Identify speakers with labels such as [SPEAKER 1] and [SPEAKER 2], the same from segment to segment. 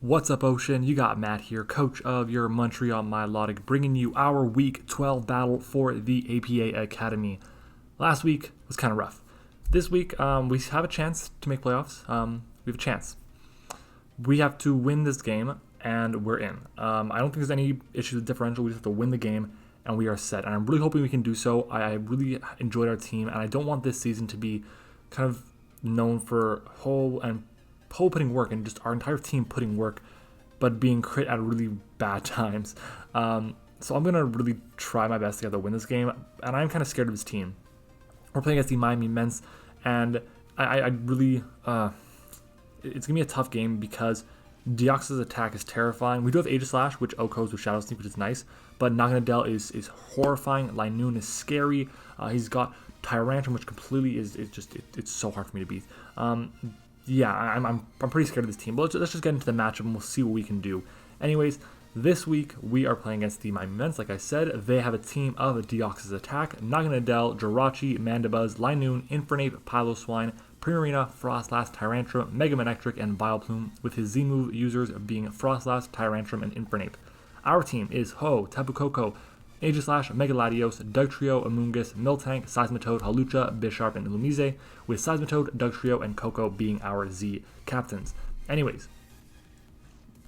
[SPEAKER 1] What's up, Ocean? You got Matt here, coach of your Montreal Milotic, bringing you our Week 12 battle for the APA Academy. Last week was kind of rough. This week, we have a chance to make playoffs. We have a chance. We have to win this game, and we're in. I don't think there's any issues with differential. We just have to win the game, and we are set. And I'm really hoping we can do so. I really enjoyed our team, and I don't want this season to be kind of known for whole putting work and just our entire team putting work, but being crit at really bad times. So I'm going to really try my best to get to win this game, and I'm kind of scared of this team. We're playing against the Miami Men's, and I really, it's going to be a tough game because Deoxys' attack is terrifying. We do have Aegis Slash, which OHKOs with Shadow Sneak, which is nice, but Naganadel is horrifying. Linoon is scary. He's got Tyrantrum, which completely is just, it's so hard for me to beat. Yeah, I'm pretty scared of this team, but let's just get into the matchup and we'll see what we can do. Anyways, this week we are playing against the Miami Men's. Like I said, they have a team of Deoxys Attack, Naganadel, Jirachi, Mandibuzz, Linoon, Infernape, Piloswine, Primarina, Frostlass, Tyrantrum, Mega Manectric, and Vileplume, with his Z-move users being Frostlass, Tyrantrum, and Infernape. Our team is Ho, Tapu Koko, Aegislash, Mega Latios, Dugtrio, Amoonguss, Miltank, Seismitoad, Hawlucha, Bisharp, and Illumise, with Seismitoad, Dugtrio, and Koko being our Z captains. Anyways,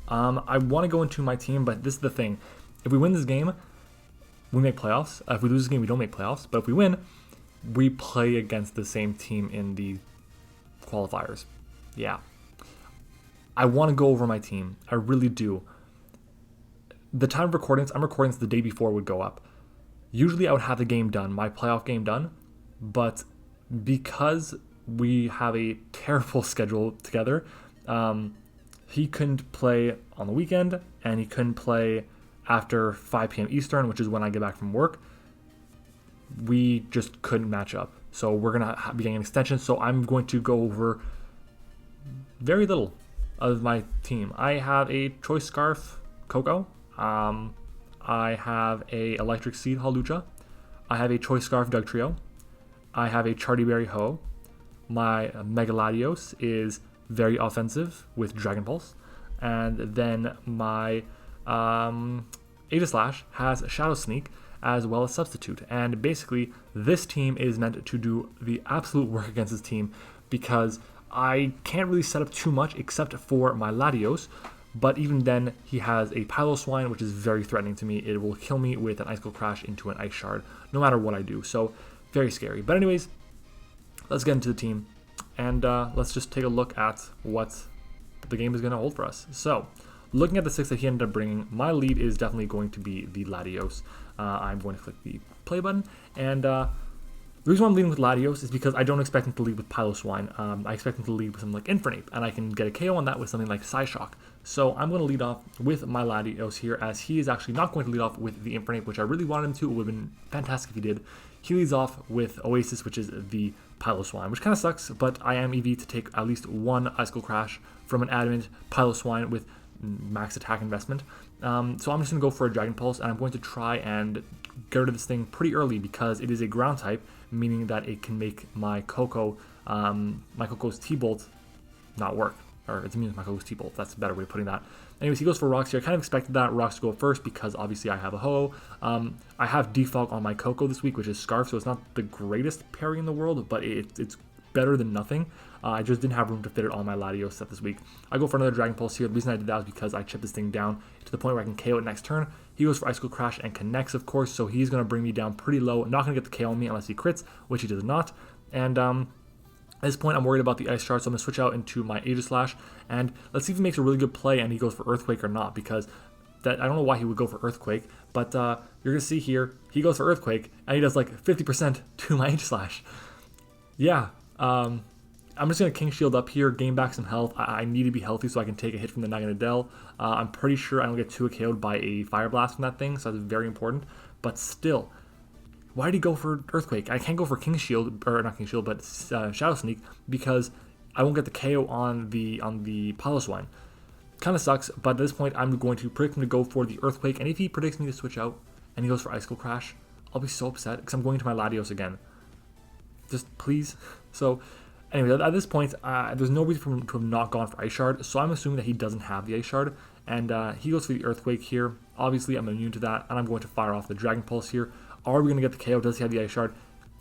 [SPEAKER 1] I want to go into my team, but this is the thing. If we win this game, we make playoffs. If we lose this game, we don't make playoffs. But if we win, we play against the same team in the qualifiers. Yeah. I want to go over my team. I really do. The time of recordings, I'm recording this the day before it would go up. Usually I would have the game done, my playoff game done, but because we have a terrible schedule together, he couldn't play on the weekend, and he couldn't play after 5 p.m. Eastern, which is when I get back from work. We just couldn't match up. So we're going to be getting an extension, so I'm going to go over very little of my team. I have a Choice Scarf Koko. I have a Electric Seed Hawlucha. I have a Choice Scarf Dugtrio. I have a Chartyberry Ho. My Mega Latios is very offensive with Dragon Pulse. And then my Aegislash has Shadow Sneak as well as Substitute. And basically, this team is meant to do the absolute work against this team because I can't really set up too much except for my Latios. But even then, he has a Piloswine, which is very threatening to me. It will kill me with an Icicle Crash into an Ice Shard, no matter what I do. So, very scary. But anyways, let's get into the team. And let's just take a look at what the game is going to hold for us. So, looking at the 6 that he ended up bringing, my lead is definitely going to be the Latios. I'm going to click the play button. And the reason why I'm leading with Latios is because I don't expect him to lead with Piloswine. I expect him to lead with something like Infernape, and I can get a KO on that with something like Psyshock. So I'm going to lead off with my Latios here, as he is actually not going to lead off with the Infernape, which I really wanted him to. It would have been fantastic if he did. He leads off with Oasis, which is the Piloswine, which kind of sucks, but I am EV to take at least one Icicle Crash from an Adamant Piloswine with max attack investment. So I'm just going to go for a Dragon Pulse, and I'm going to try and get rid of this thing pretty early because it is a ground type, meaning that it can make my Koko, my Koko's T-Bolt not work. Or it's immune to my Koko's T-Bolt. That's a better way of putting that. Anyways, he goes for Rocks here. I kind of expected that Rocks to go first because obviously I have a Ho. I have Defog on my Koko this week, which is Scarf, so it's not the greatest parry in the world, but it's better than nothing. I just didn't have room to fit it on my Latios set this week. I go for another Dragon Pulse here. The reason I did that was because I chipped this thing down to the point where I can KO it next turn. He goes for Icicle Crash and connects, of course, so he's going to bring me down pretty low. Not going to get the KO on me unless he crits, which he does not. And at this point, I'm worried about the Ice Shard, so I'm going to switch out into my Aegislash, and let's see if he makes a really good play and he goes for Earthquake or not, because I don't know why he would go for Earthquake, but you're going to see here, he goes for Earthquake, and he does like 50% to my Aegislash. Yeah, I'm just going to King Shield up here, gain back some health. I need to be healthy so I can take a hit from the Naganadel. I'm pretty sure I don't get 2 KO'd by a Fire Blast from that thing, so that's very important, but still. Why did he go for Earthquake? I can't go for King Shield, or not King Shield, but Shadow Sneak, because I won't get the KO on the Piloswine. Kind of sucks, but at this point, I'm going to predict him to go for the Earthquake, and if he predicts me to switch out, and he goes for Icicle Crash, I'll be so upset, because I'm going to my Latios again. Just please. So Anyway, at this point, there's no reason for him to have not gone for Ice Shard, so I'm assuming that he doesn't have the Ice Shard, and he goes for the Earthquake here. Obviously, I'm immune to that, and I'm going to fire off the Dragon Pulse here. Are we going to get the KO? Does he have the Ice Shard?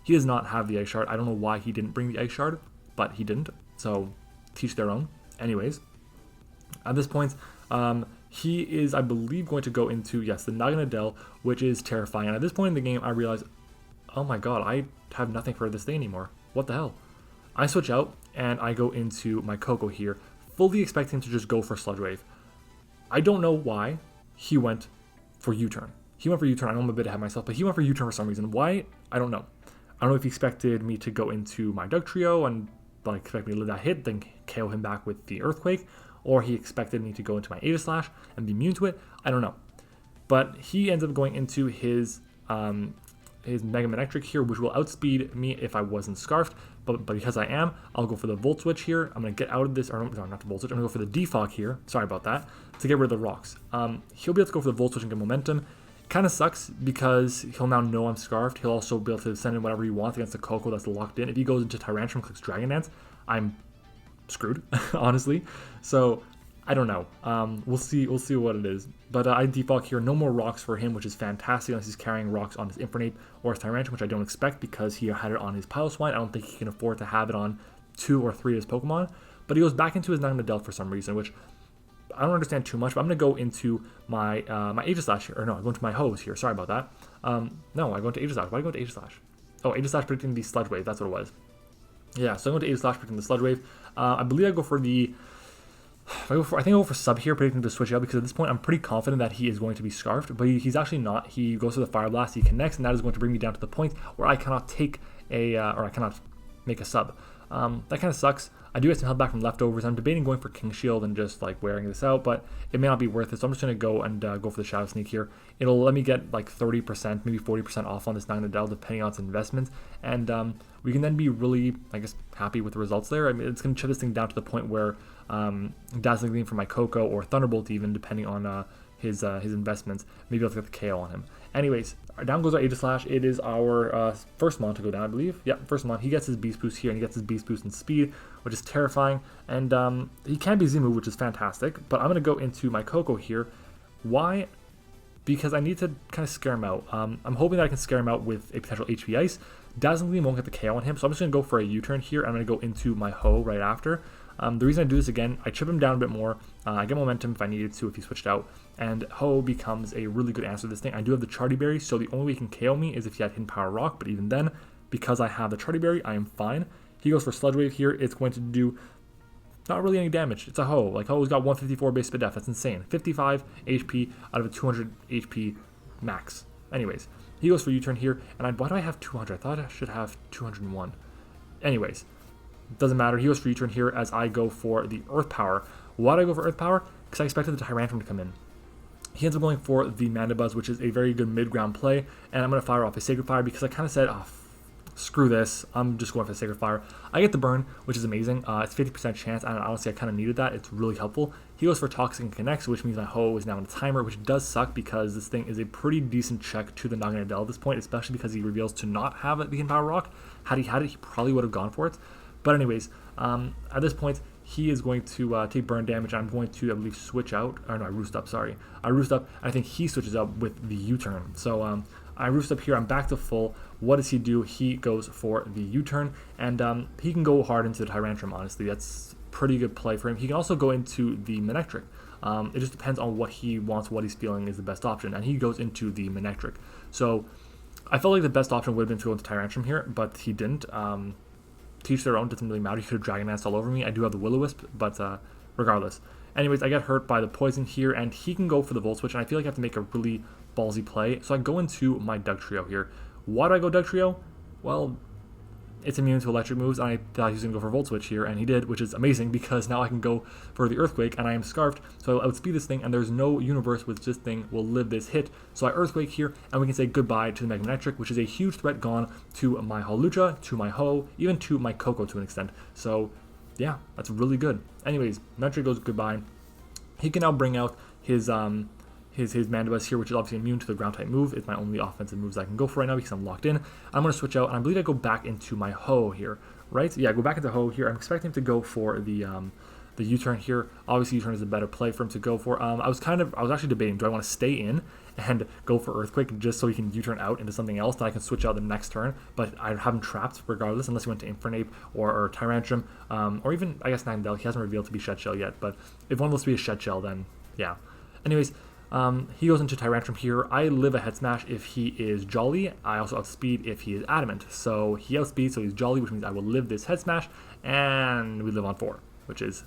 [SPEAKER 1] He does not have the Ice Shard. I don't know why he didn't bring the Ice Shard, but he didn't, so teach their own. Anyways, at this point, he is, I believe, going to go into, yes, the Naganadel, which is terrifying. And at this point in the game, I realize, oh my god, I have nothing for this thing anymore. What the hell? I switch out, and I go into my Koko here, fully expecting him to just go for Sludge Wave. I don't know why he went for U-turn. He went for U-turn. I know I'm a bit ahead of myself, but he went for U-turn for some reason. Why? I don't know. I don't know if he expected me to go into my Dugtrio and like expect me to live that hit, then KO him back with the Earthquake, or he expected me to go into my Aegislash and be immune to it. I don't know. But he ends up going into his Mega Manectric here, which will outspeed me if I wasn't Scarfed. But because I am, I'll go for the Volt Switch here. I'm going to get out of this, or no, not the Volt Switch. I'm going to go for the Defog here. Sorry about that. To get rid of the rocks. He'll be able to go for the Volt Switch and get momentum. Kind of sucks because he'll now know I'm Scarfed. He'll also be able to send in whatever he wants against the Koko that's locked in. If he goes into Tyrantrum and clicks Dragon Dance, I'm screwed, honestly. So I don't know. We'll see what it is. But I defog here. No more rocks for him, which is fantastic unless he's carrying rocks on his Infernape or his Tyrantrum, which I don't expect because he had it on his Piloswine. I don't think he can afford to have it on 2 or 3 of his Pokemon. But he goes back into his Naganadel for some reason, which I don't understand too much. But I'm going to go into my my Aegislash here. Or no, I'm going to my Hose here. Sorry about that. No, I go into Aegislash. Why do I go into Aegislash? Oh, Aegislash predicting the Sludge Wave. That's what it was. Yeah, so I'm going to Aegislash predicting the Sludge Wave. I believe I go for the... I think I go for Sub here, predicting to switch out, because at this point I'm pretty confident that he is going to be Scarfed, but he's actually not. He goes for the Fire Blast, he connects, and that is going to bring me down to the point where I cannot take a, or I cannot make a Sub. That kind of sucks. I do get some health back from leftovers. I'm debating going for King Shield and just like wearing this out, but it may not be worth it, so I'm just going to go and go for the Shadow Sneak here. It'll let me get like 30%, maybe 40% off on this Naganadel, depending on its investment, and we can then be really, I guess, happy with the results there. I mean, it's going to chip this thing down to the point where Dazzling Gleam for my Koko or Thunderbolt even, depending on his investments, maybe I'll get the KO on him. Anyways, down goes our Aegislash. It is our first Mon to go down, I believe. Yeah, first Mon. He gets his Beast Boost here, and he gets his Beast Boost in speed, which is terrifying. And he can be Z-move, which is fantastic. But I'm going to go into my Koko here. Why? Because I need to kind of scare him out. I'm hoping that I can scare him out with a potential HP Ice. Dazzling Gleam won't get the KO on him, so I'm just going to go for a U-turn here. I'm going to go into my Ho right after. The reason I do this again, I chip him down a bit more. I get momentum if I needed to, if he switched out. And Ho becomes a really good answer to this thing. I do have the Charty Berry, so the only way he can KO me is if he had Hidden Power Rock. But even then, because I have the Charty Berry, I am fine. He goes for Sludge Wave here. It's going to do not really any damage. It's a Ho. Like, Ho's got 154 base speed def. That's insane. 55 HP out of a 200 HP max. Anyways, he goes for U-turn here. And why do I have 200? I thought I should have 201. Anyways. Doesn't matter. He goes for U-turn here as I go for the Earth Power. Why did I go for Earth Power? Because I expected the Tyrantrum to come in. He ends up going for the Mandibuzz, which is a very good mid-ground play. And I'm going to fire off a Sacred Fire because I kind of said, oh, screw this. I'm just going for the Sacred Fire. I get the burn, which is amazing. It's 50% chance, and honestly, I kind of needed that. It's really helpful. He goes for Toxic and connects, which means my Ho is now on a timer, which does suck because this thing is a pretty decent check to the Naganadel at this point, especially because he reveals to not have the Hidden Power Rock. Had he had it, he probably would have gone for it. But anyways, at this point, he is going to take burn damage. I'm going to, I believe, switch out. Or no, I roost up, sorry. I roost up, and I think he switches up with the U-turn. So I roost up here. I'm back to full. What does he do? He goes for the U-turn, and he can go hard into the Tyrantrum, honestly. That's pretty good play for him. He can also go into the Manectric. It just depends on what he wants, what he's feeling is the best option, and he goes into the Manectric. So I felt like the best option would have been to go into Tyrantrum here, but he didn't. Teach their own, doesn't really matter. He could have Dragon Danced all over me. I do have the Will-O-Wisp, but regardless. Anyways, I get hurt by the poison here, and he can go for the Volt Switch, and I feel like I have to make a really ballsy play. So I go into my Dugtrio here. Why do I go Dugtrio? Well, it's immune to electric moves, and I thought he was going to go for Volt Switch here, and he did, which is amazing because now I can go for the Earthquake, and I am Scarfed, so I'll outspeed this thing, and there's no universe which this thing will live this hit. So I Earthquake here, and we can say goodbye to the Mega Manectric, which is a huge threat gone to my Hawlucha, to my Ho, even to my Koko to an extent. So yeah, that's really good. Anyways, Manectric goes goodbye. He can now bring out his Mandibuzz here, which is obviously immune to the ground type move. It's my only offensive moves I can go for right now because I'm locked in. I'm going to switch out, and I believe I go back into my Ho here, right? Yeah, go back into Ho here. I'm expecting him to go for the U-turn here. Obviously, U-turn is a better play for him to go for. I was actually debating, do I want to stay in and go for Earthquake just so he can U-turn out into something else that I can switch out the next turn, but I have him trapped regardless, unless he went to Infernape or Tyrantrum, or even, I guess, Ninetale. He hasn't revealed to be Shed Shell yet, but if one of those to be a Shed Shell, then yeah. Anyways, he goes into Tyrantrum here. I live a Head Smash if he is Jolly. I also outspeed if he is Adamant. So he outspeeds, so he's Jolly, which means I will live this Head Smash, and we live on 4, which is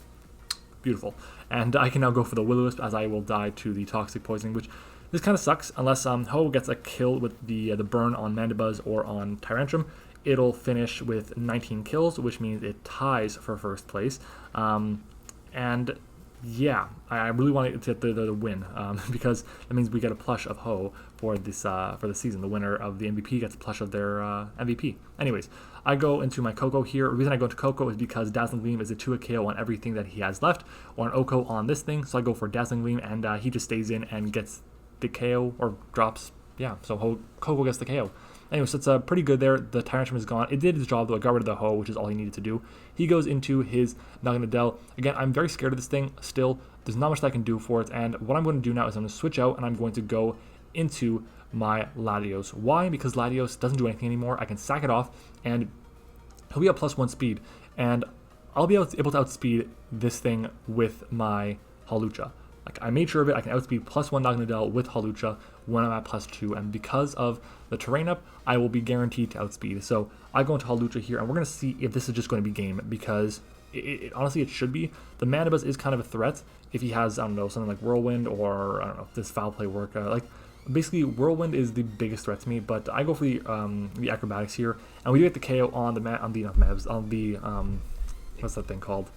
[SPEAKER 1] beautiful. And I can now go for the Will-O-Wisp as I will die to the Toxic Poisoning, which this kind of sucks unless Ho gets a kill with the burn on Mandibuzz or on Tyrantrum. It'll finish with 19 kills, which means it ties for first place. And yeah, I really want to get the win because that means we get a plush of Ho for this for the season. The winner of the MVP gets a plush of their MVP. Anyways, I go into my Koko here. The reason I go into Koko is because Dazzling Gleam is a 2 KO on everything that he has left, or an Oko on this thing. So I go for Dazzling Gleam, and he just stays in and gets the KO or drops. Yeah, so Koko gets the KO. Anyway, so it's pretty good there. The Tyrantrum is gone. It did its job, though. I got rid of the Ho, which is all he needed to do. He goes into his Naganadel. Again, I'm very scared of this thing still. There's not much that I can do for it. And what I'm going to do now is I'm going to switch out, and I'm going to go into my Latios. Why? Because Latios doesn't do anything anymore. I can sack it off, and he'll be at +1 speed. And I'll be able to outspeed this thing with my Hawlucha. Like, I made sure of it. I can outspeed +1 Naganadel with Hawlucha when I'm at +2, and because of the terrain up, I will be guaranteed to outspeed. So I go into Hawlucha here, and we're going to see if this is just going to be game, because honestly, it should be. The Mandibuzz is kind of a threat if he has, I don't know, something like Whirlwind, or, I don't know, if this Foul Play work. Basically, Whirlwind is the biggest threat to me, but I go for the Acrobatics here, and we do get the KO on the what's that thing called?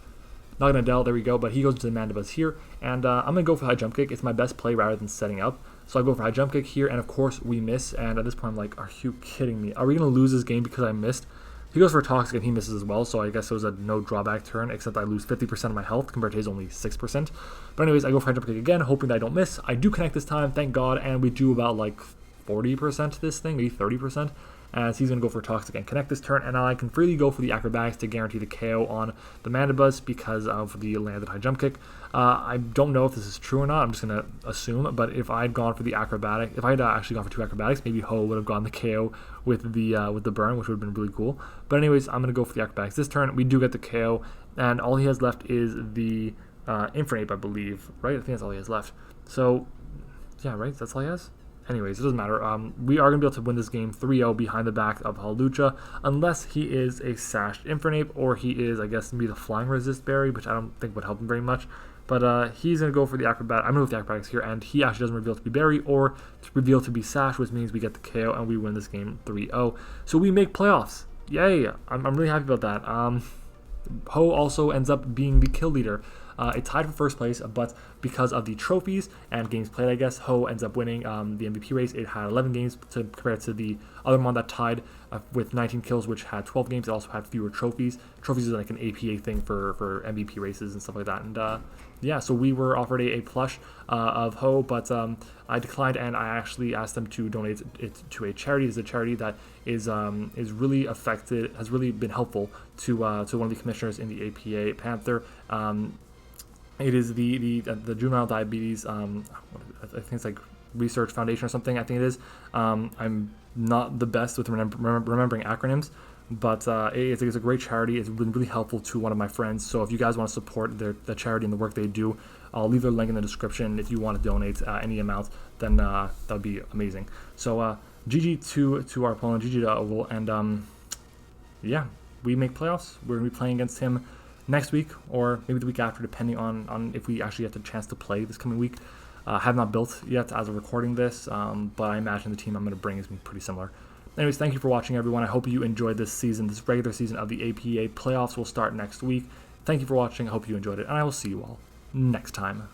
[SPEAKER 1] Naganadel, there we go, but he goes to the Mandibuzz here, and I'm going to go for High Jump Kick. It's my best play rather than setting up. So I go for High Jump Kick here, and of course we miss, and at this point I'm like, are you kidding me? Are we going to lose this game because I missed? He goes for a Toxic, and he misses as well, so I guess it was a no drawback turn, except I lose 50% of my health compared to his only 6%. But anyways, I go for High Jump Kick again, hoping that I don't miss. I do connect this time, thank God, and we do about like 40% this thing, maybe 30%. As he's going to go for Toxic and connect this turn, and now I can freely go for the Acrobatics to guarantee the KO on the Mandibuzz because of the landed High Jump Kick. I don't know if this is true or not, I'm just going to assume, but if I had gone for the Acrobatic, if I had actually gone for 2 Acrobatics, maybe Ho would have gotten the KO with the burn, which would have been really cool. But anyways, I'm going to go for the Acrobatics this turn. We do get the KO, and all he has left is the Infernape, I believe, right? I think that's all he has left. So, yeah, right? That's all he has? Anyways, it doesn't matter. We are going to be able to win this game 3-0 behind the back of Hawlucha, unless he is a Sashed Infernape, or he is, I guess, maybe the Flying Resist Berry, which I don't think would help him very much. But he's going to go for the Acrobat. I'm going to go with the Acrobatics here, and he actually doesn't reveal to be Berry, or to reveal to be Sash, which means we get the KO, and we win this game 3-0. So we make playoffs. Yay! I'm really happy about that. Ho also ends up being the kill leader. It tied for first place, but because of the trophies and games played, I guess, Ho ends up winning the MVP race. It had 11 games compared to the other one that tied with 19 kills, which had 12 games. It also had fewer trophies. Trophies is like an APA thing for MVP races and stuff like that. And yeah, so we were offered a plush of Ho, but I declined, and I actually asked them to donate it to a charity. It's a charity that is really affected, has really been helpful to one of the commissioners in the APA Panther. It is the Juvenile Diabetes, I think it's like Research Foundation or something, I think it is. I'm not the best with remembering acronyms, but it's a great charity. It's been really helpful to one of my friends. So if you guys want to support the charity and the work they do, I'll leave their link in the description. If you want to donate any amount, then that would be amazing. So GG to our opponent, GG to Oval, and yeah, we make playoffs. We're going to be playing against him next week, or maybe the week after, depending on if we actually get the chance to play this coming week. Have not built yet as of recording this, but I imagine the team I'm going to bring is going to be pretty similar. Anyways, thank you for watching, everyone. I hope you enjoyed this season. This regular season of the APA playoffs will start next week. Thank you for watching. I hope you enjoyed it, and I will see you all next time.